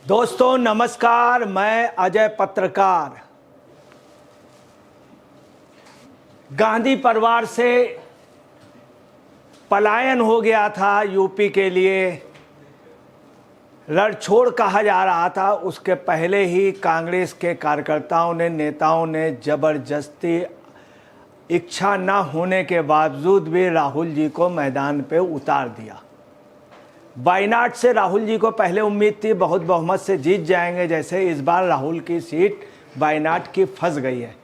दोस्तों नमस्कार, मैं अजय पत्रकार। गांधी परिवार से पलायन हो गया था, यूपी के लिए रणछोड़ कहा जा रहा था। उसके पहले ही कांग्रेस के कार्यकर्ताओं ने, नेताओं ने जबरदस्ती इच्छा न होने के बावजूद भी राहुल जी को मैदान पे उतार दिया। वायनाड से राहुल जी को पहले उम्मीद थी बहुत बहुमत से जीत जाएंगे, जैसे इस बार राहुल की सीट वायनाड की फंस गई है।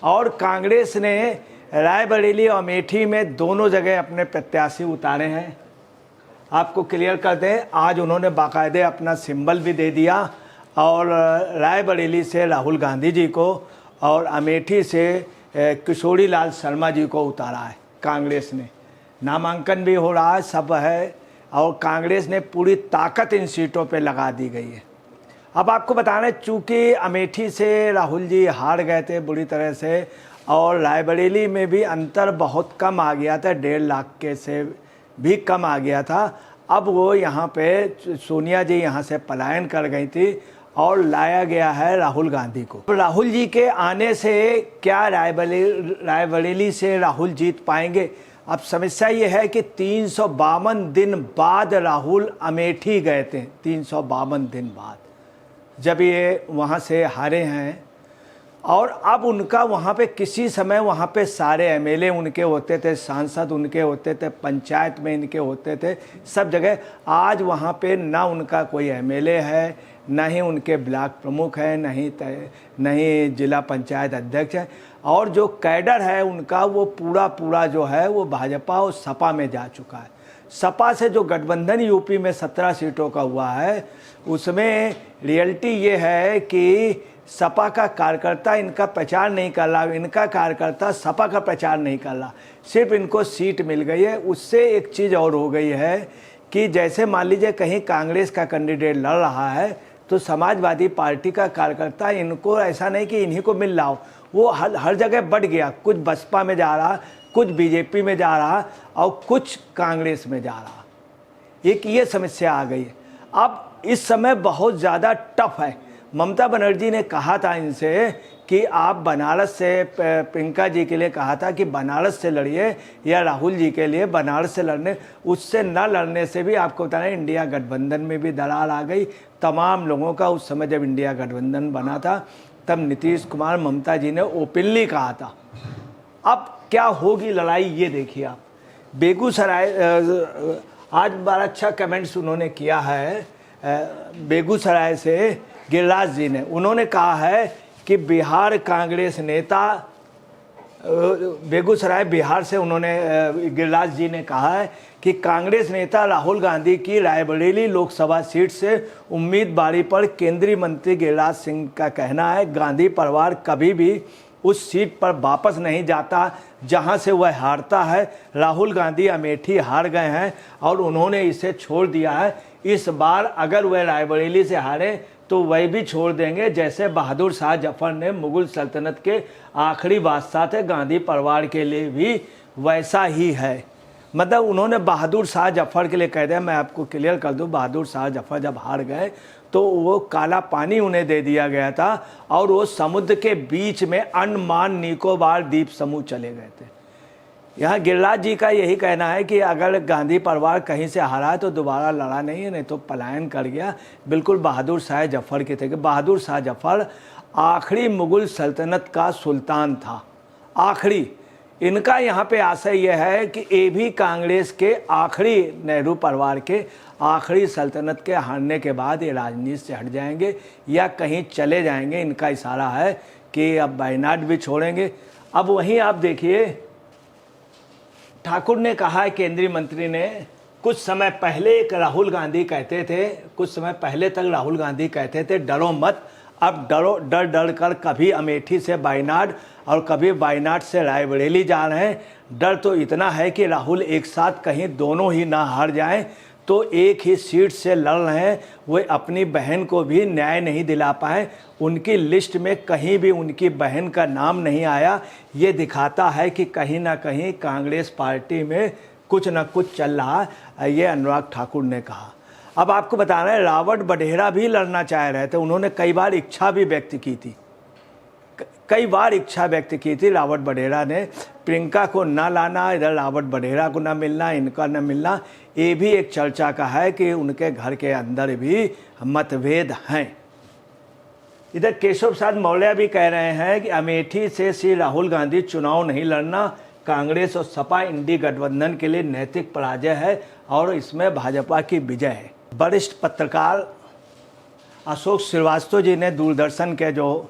और कांग्रेस ने रायबरेली और अमेठी में दोनों जगह अपने प्रत्याशी उतारे हैं। आपको क्लियर कर दें, आज उन्होंने बाकायदे अपना सिंबल भी दे दिया और रायबरेली से राहुल गांधी जी को और अमेठी से किशोरी लाल शर्मा जी को उतारा है। कांग्रेस ने नामांकन भी हो रहा है, सब है, और कांग्रेस ने पूरी ताकत इन सीटों पे लगा दी गई है। अब आपको बताना, चूँकि अमेठी से राहुल जी हार गए थे बुरी तरह से और रायबरेली में भी अंतर बहुत कम आ गया था, 1.5 लाख के से भी कम आ गया था। अब वो यहाँ पे सोनिया जी यहाँ से पलायन कर गई थी और लाया गया है राहुल गांधी को। राहुल जी के आने से क्या रायबरेली से राहुल जीत पाएंगे? अब समस्या ये है कि 352 दिन बाद राहुल अमेठी गए थे। 352 दिन बाद जब ये वहाँ से हारे हैं, और अब उनका वहाँ पे किसी समय वहाँ पे सारे एमएलए उनके होते थे, सांसद उनके होते थे, पंचायत में इनके होते थे, सब जगह। आज वहाँ पे ना उनका कोई एमएलए है, ना ही उनके ब्लॉक प्रमुख है, नहीं जिला पंचायत अध्यक्ष है, और जो कैडर है उनका वो पूरा जो है वो भाजपा और सपा में जा चुका है। सपा से जो गठबंधन यूपी में 17 सीटों का हुआ है, उसमें रियलिटी ये है कि सपा का कार्यकर्ता इनका प्रचार नहीं कर रहा, इनका कार्यकर्ता सपा का प्रचार नहीं कर रहा, सिर्फ इनको सीट मिल गई है। उससे एक चीज़ और हो गई है कि जैसे मान लीजिए कहीं कांग्रेस का कैंडिडेट लड़ रहा है तो समाजवादी पार्टी का कार्यकर्ता, इनको ऐसा नहीं कि इन्हीं को मिल रहा हो, वो हर जगह बढ़ गया। कुछ बसपा में जा रहा, कुछ बीजेपी में जा रहा और कुछ कांग्रेस में जा रहा। एक ये समस्या आ गई है। अब इस समय बहुत ज़्यादा टफ है। ममता बनर्जी ने कहा था इनसे कि आप बनारस से, प्रियंका जी के लिए कहा था कि बनारस से लड़िए, या राहुल जी के लिए बनारस से लड़ने, उससे न लड़ने से भी आपको बता रहे इंडिया गठबंधन में भी दरार आ गई तमाम लोगों का। उस समय जब इंडिया गठबंधन बना था तब नीतीश कुमार, ममता जी ने ओपनली कहा था। अब क्या होगी लड़ाई ये देखिए आप। बेगूसराय, आज बड़ा अच्छा कमेंट्स उन्होंने किया है बेगूसराय से गिरिराज जी ने। उन्होंने कहा है कि बिहार कांग्रेस नेता, बेगूसराय बिहार से उन्होंने, गिरिराज जी ने कहा है कि कांग्रेस नेता राहुल गांधी की रायबरेली लोकसभा सीट से उम्मीदवारी पर केंद्रीय मंत्री गिरिराज सिंह का कहना है गांधी परिवार कभी भी उस सीट पर वापस नहीं जाता जहां से वह हारता है। राहुल गांधी अमेठी हार गए हैं और उन्होंने इसे छोड़ दिया है। इस बार अगर वह रायबरेली से हारे तो वह भी छोड़ देंगे, जैसे बहादुर शाह जफर ने मुगल सल्तनत के आखिरी बादशाह थे। गांधी परिवार के लिए भी वैसा ही है। मतलब उन्होंने बहादुर शाह जफर के लिए कह दिया। मैं आपको क्लियर कर दूं, बहादुर शाह जफर जब हार गए तो वो काला पानी उन्हें दे दिया गया था और वो समुद्र के बीच में अंडमान निकोबार द्वीप समूह चले गए थे। यहाँ गिरिराज जी का यही कहना है कि अगर गांधी परिवार कहीं से हारा है तो दोबारा लड़ा नहीं है, नहीं तो पलायन कर गया। बिल्कुल बहादुर शाह जफर के थे कि बहादुर शाह जफर आखिरी मुगल सल्तनत का सुल्तान था, आखिरी। इनका यहाँ पे आशय यह है कि ये भी कांग्रेस के आखिरी, नेहरू परिवार के आखिरी सल्तनत के हारने के बाद ये राजनीति से हट जाएंगे या कहीं चले जाएंगे। इनका इशारा है कि अब वायनाड भी छोड़ेंगे। अब वहीं आप देखिए, ठाकुर ने कहा है, केंद्रीय मंत्री ने, कुछ समय पहले राहुल गांधी कहते थे, कुछ समय पहले तक राहुल गांधी कहते थे डरो मत। अब डर कर कभी अमेठी से वायनाड और कभी वायनाड से रायबरेली जा रहे हैं। डर तो इतना है कि राहुल एक साथ कहीं दोनों ही ना हार जाएं, तो एक ही सीट से लड़ रहे हैं। वो अपनी बहन को भी न्याय नहीं दिला पाए, उनकी लिस्ट में कहीं भी उनकी बहन का नाम नहीं आया। ये दिखाता है कि कहीं ना कहीं कांग्रेस पार्टी में कुछ न कुछ चल रहा है। ये अनुराग ठाकुर ने कहा। अब आपको बताना है, रावत बढेरा भी लड़ना चाह रहे थे, उन्होंने कई बार इच्छा भी व्यक्त की थी, कई बार इच्छा व्यक्त की थी रावत बढेरा ने, प्रियंका को ना लाना, इधर रावत बढेरा को ना मिलना, इनका ना मिलना। ये भी एक चर्चा का है कि उनके घर के अंदर भी मतभेद हैं। इधर केशव प्रसाद मौर्य भी कह रहे हैं कि अमेठी से श्री राहुल गांधी चुनाव नहीं लड़ना कांग्रेस और सपा इंडी गठबंधन के लिए नैतिक पराजय है और इसमें भाजपा की विजय है। वरिष्ठ पत्रकार अशोक श्रीवास्तव जी ने, दूरदर्शन के जो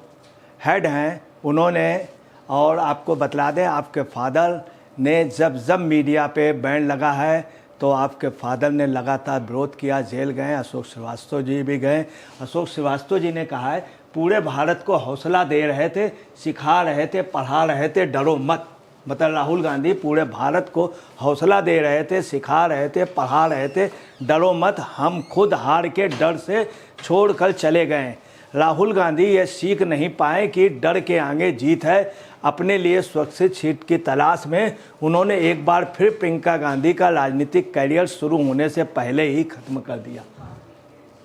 हेड हैं, उन्होंने, और आपको बतला दें आपके फादर ने जब मीडिया पे बैन लगा है तो आपके फादर ने लगातार विरोध किया, जेल गए, अशोक श्रीवास्तव जी भी गए। अशोक श्रीवास्तव जी ने कहा है पूरे भारत को हौसला दे रहे थे, सिखा रहे थे, पढ़ा रहे थे, डरो मत। मतलब राहुल गांधी पूरे भारत को हौसला दे रहे थे, सिखा रहे थे, पढ़ा रहे थे, डरो मत। हम खुद हार के डर से छोड़कर चले गए। राहुल गांधी ये सीख नहीं पाए कि डर के आगे जीत है। अपने लिए सुरक्षित सीट की तलाश में उन्होंने एक बार फिर प्रियंका गांधी का राजनीतिक करियर शुरू होने से पहले ही खत्म कर दिया।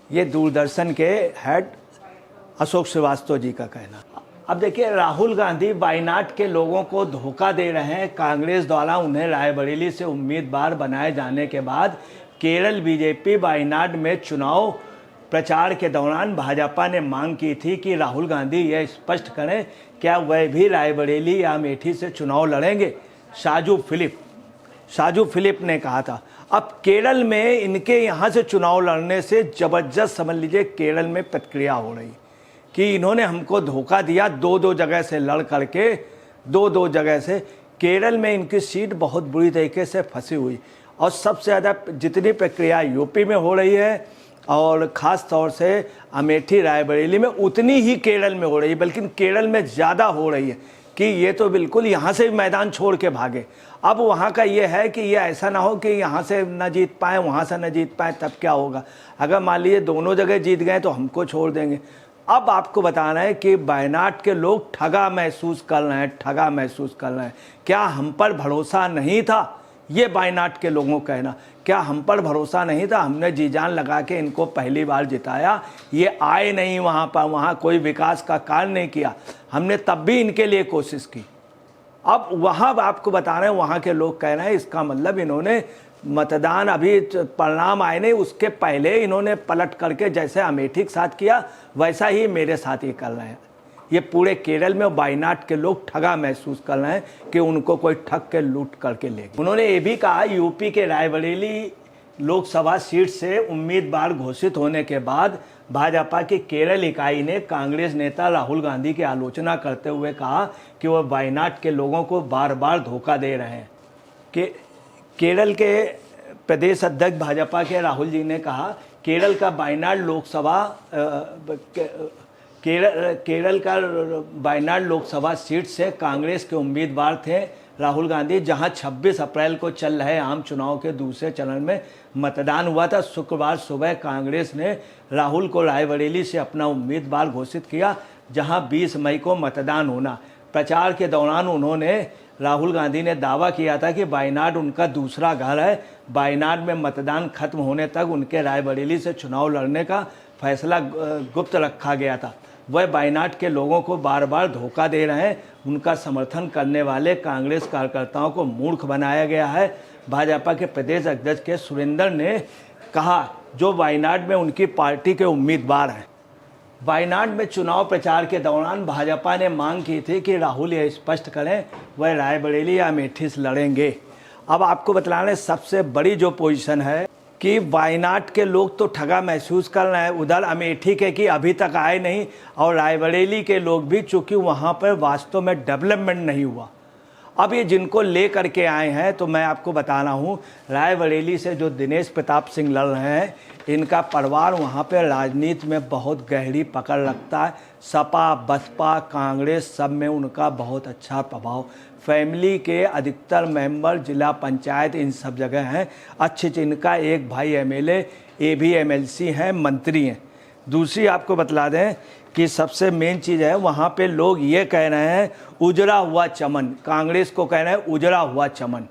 ये दूरदर्शन के हेड अशोक श्रीवास्तव जी का कहना। अब देखिए, राहुल गांधी वायनाड के लोगों को धोखा दे रहे हैं। कांग्रेस द्वारा उन्हें रायबरेली से उम्मीदवार बनाए जाने के बाद केरल बीजेपी वायनाड में चुनाव प्रचार के दौरान भाजपा ने मांग की थी कि राहुल गांधी यह स्पष्ट करें क्या वह भी रायबरेली या अमेठी से चुनाव लड़ेंगे। साजू फिलिप ने कहा था। अब केरल में इनके यहाँ से चुनाव लड़ने से ज़बरदस्त, समझ लीजिए, केरल में प्रतिक्रिया हो रही कि इन्होंने हमको धोखा दिया। दो जगह से लड़ करके, दो जगह से केरल में इनकी सीट बहुत बुरी तरीके से फंसी हुई। और सबसे ज़्यादा जितनी प्रक्रिया यूपी में हो रही है और ख़ास तौर से अमेठी रायबरेली में, उतनी ही केरल में हो रही है, बल्कि केरल में ज़्यादा हो रही है कि ये तो बिल्कुल यहाँ से मैदान छोड़ के भागे। अब वहाँ का ये है कि ये ऐसा ना हो कि यहाँ से न जीत पाए, वहाँ से न जीत पाए, तब क्या होगा। अगर मान लीजिए दोनों जगह जीत गए तो हमको छोड़ देंगे। अब आपको बताना है कि वायनाड के लोग ठगा महसूस कर रहे हैं। क्या हम पर भरोसा नहीं था, ये वायनाड के लोगों का कहना। क्या हम पर भरोसा नहीं था? हमने जी जान लगा के इनको पहली बार जिताया, ये आए नहीं वहाँ पर, वहाँ कोई विकास का कार्य नहीं किया, हमने तब भी इनके लिए कोशिश की। अब वहाँ आपको बता रहे हैं, वहाँ के लोग कह रहे हैं इसका मतलब इन्होंने मतदान, अभी परिणाम आए नहीं, उसके पहले इन्होंने पलट करके जैसे अमेठी के साथ किया वैसा ही मेरे साथ ही कर रहे हैं। ये पूरे केरल में वायनाड के लोग ठगा महसूस कर रहे हैं कि उनको कोई ठग के लूट करके ले गया। उन्होंने ये भी कहा यूपी के रायबरेली लोकसभा सीट से उम्मीदवार घोषित होने के बाद भाजपा की केरल इकाई ने कांग्रेस नेता राहुल गांधी की आलोचना करते हुए कहा कि वह वायनाड के लोगों को बार बार धोखा दे रहे हैं। कि केरल के प्रदेश अध्यक्ष भाजपा के राहुल जी ने कहा केरल का वायनाड लोकसभा सीट से कांग्रेस के उम्मीदवार थे राहुल गांधी, जहां 26 अप्रैल को चल रहे आम चुनाव के दूसरे चरण में मतदान हुआ था। शुक्रवार सुबह कांग्रेस ने राहुल को रायबरेली से अपना उम्मीदवार घोषित किया, जहां 20 मई को मतदान होना। प्रचार के दौरान राहुल गांधी ने दावा किया था कि वायनाड उनका दूसरा घर है। वायनाड में मतदान खत्म होने तक उनके रायबरेली से चुनाव लड़ने का फैसला गुप्त रखा गया था। वह वायनाड के लोगों को बार बार धोखा दे रहे हैं। उनका समर्थन करने वाले कांग्रेस कार्यकर्ताओं को मूर्ख बनाया गया है। भाजपा के प्रदेश अध्यक्ष के सुरेंद्र ने कहा, जो वायनाड में उनकी पार्टी के उम्मीदवार हैं। वायनाड में चुनाव प्रचार के दौरान भाजपा ने मांग की थी कि राहुल यह स्पष्ट करें वह रायबरेली या अमेठी से लड़ेंगे। अब आपको बतलाने सबसे बड़ी जो पोजीशन है कि वायनाड के लोग तो ठगा महसूस कर रहे हैं, उधर अमेठी के कि अभी तक आए नहीं, और रायबरेली के लोग भी, चूँकि वहाँ पर वास्तव में डेवलपमेंट नहीं हुआ। अब ये जिनको ले करके आए हैं, तो मैं आपको बता रहा हूँ, रायबरेली से जो दिनेश प्रताप सिंह लड़ रहे हैं, इनका परिवार वहाँ पे राजनीति में बहुत गहरी पकड़ रखता है। सपा, बसपा, कांग्रेस सब में उनका बहुत अच्छा प्रभाव। फैमिली के अधिकतर मेंबर, जिला पंचायत, इन सब जगह हैं। अच्छे इनका एक भाई एमएलए, ये भी एमएलसी हैं, मंत्री हैं। दूसरी आपको बतला दें कि सबसे मेन चीज़ है, वहाँ पे लोग ये कह रहे हैं उजड़ा हुआ चमन, कांग्रेस को कह रहे हैं उजड़ा हुआ चमन।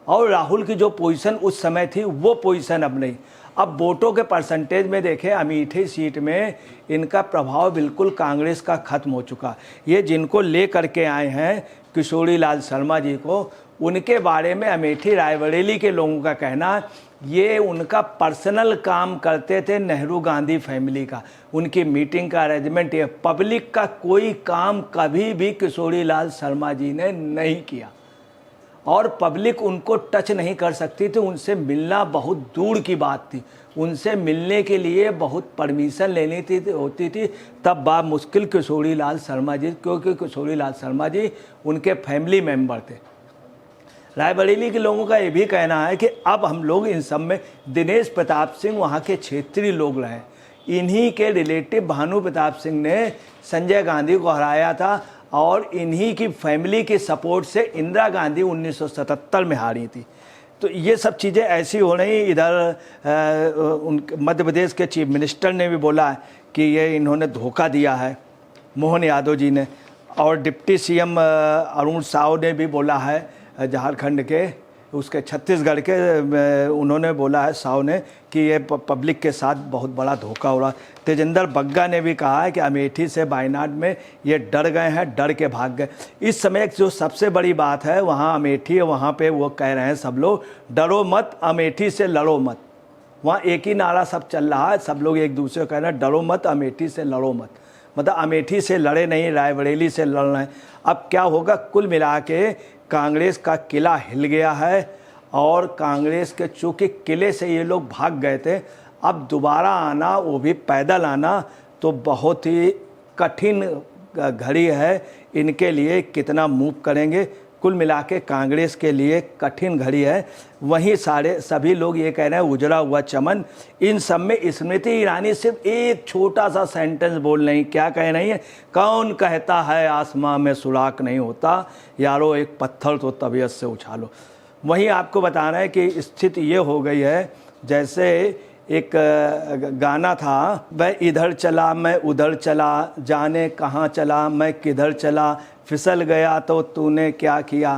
और राहुल की जो पोजीशन उस समय थी वो पोजीशन अब नहीं। अब वोटों के परसेंटेज में देखें, अमेठी सीट में इनका प्रभाव बिल्कुल कांग्रेस का खत्म हो चुका। ये जिनको ले करके आए हैं किशोरी लाल शर्मा जी को, उनके बारे में अमेठी रायबरेली के लोगों का कहना ये उनका पर्सनल काम करते थे नेहरू गांधी फैमिली का, उनकी मीटिंग का अरेंजमेंट, ये पब्लिक का कोई काम कभी भी किशोरी लाल शर्मा जी ने नहीं किया और पब्लिक उनको टच नहीं कर सकती थी। उनसे मिलना बहुत दूर की बात थी, उनसे मिलने के लिए बहुत परमिशन लेनी होती थी, तब बात मुश्किल किशोरी लाल शर्मा जी, क्योंकि किशोरी लाल शर्मा जी उनके फैमिली मेंबर थे। रायबरेली के लोगों का ये भी कहना है कि अब हम लोग इन सब में दिनेश प्रताप सिंह वहाँ के क्षेत्रीय लोग रहे, इन्हीं के रिलेटिव भानु प्रताप सिंह ने संजय गांधी को हराया था और इन्हीं की फैमिली के सपोर्ट से इंदिरा गांधी 1977 में हारी थी। तो ये सब चीज़ें ऐसी हो रही। इधर मध्य प्रदेश के चीफ मिनिस्टर ने भी बोला है कि ये इन्होंने धोखा दिया है मोहन यादव जी ने, और डिप्टी सीएम अरुण साव ने भी बोला है झारखंड के, उसके छत्तीसगढ़ के, उन्होंने बोला है साव ने कि ये पब्लिक के साथ बहुत बड़ा धोखा हो रहा है। तेजेंद्र बग्गा ने भी कहा है कि अमेठी से वायनाड में ये डर गए हैं, डर के भाग गए। इस समय जो सबसे बड़ी बात है वहाँ अमेठी है, वहाँ पे वो कह रहे हैं सब लोग डरो मत, अमेठी से लड़ो मत। वहाँ एक ही नारा सब चल रहा है, सब लोग एक दूसरे को कह रहे हैं डरो मत, अमेठी से लड़ो मत। मतलब अमेठी से लड़े नहीं, रायबरेली से लड़ रहे हैं। अब क्या होगा, कुल मिला के कांग्रेस का किला हिल गया है और कांग्रेस के चूँकि किले से ये लोग भाग गए थे, अब दोबारा आना, वो भी पैदल आना, तो बहुत ही कठिन घड़ी है इनके लिए। कितना मूव करेंगे, कुल मिला के कांग्रेस के लिए कठिन घड़ी है। वहीं सभी लोग ये कह रहे हैं उजड़ा हुआ चमन। इन सब में स्मृति ईरानी सिर्फ एक छोटा सा सेंटेंस बोल रही, क्या कह रही है, कौन कहता है आसमां में सुराख नहीं होता, यारो एक पत्थर तो तबीयत से उछालो। वहीं आपको बताना है कि स्थिति ये हो गई है जैसे एक गाना था, मैं इधर चला मैं उधर चला, जाने कहाँ चला मैं किधर चला, फिसल गया तो तूने क्या किया।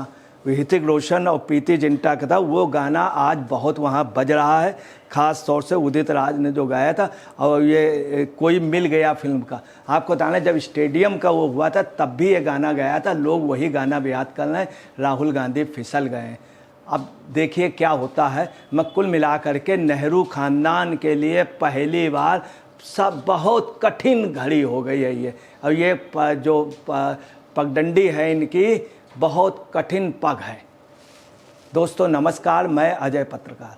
ऋतिक रोशन और प्रीति जिंटा का था वो गाना, आज बहुत वहाँ बज रहा है, ख़ास तौर से उदित राज ने जो गाया था। और ये कोई मिल गया फिल्म का, आपको बताना जब स्टेडियम का वो हुआ था तब भी ये गाना गाया था, लोग वही गाना भी याद कर रहे हैं, राहुल गांधी फिसल गए हैं। अब देखिए क्या होता है। मैं कुल मिला करके नेहरू खानदान के लिए पहली बार सब बहुत कठिन घड़ी हो गई है ये, और ये जो पगडंडी है इनकी बहुत कठिन पग है। दोस्तों नमस्कार, मैं अजय पत्रकार।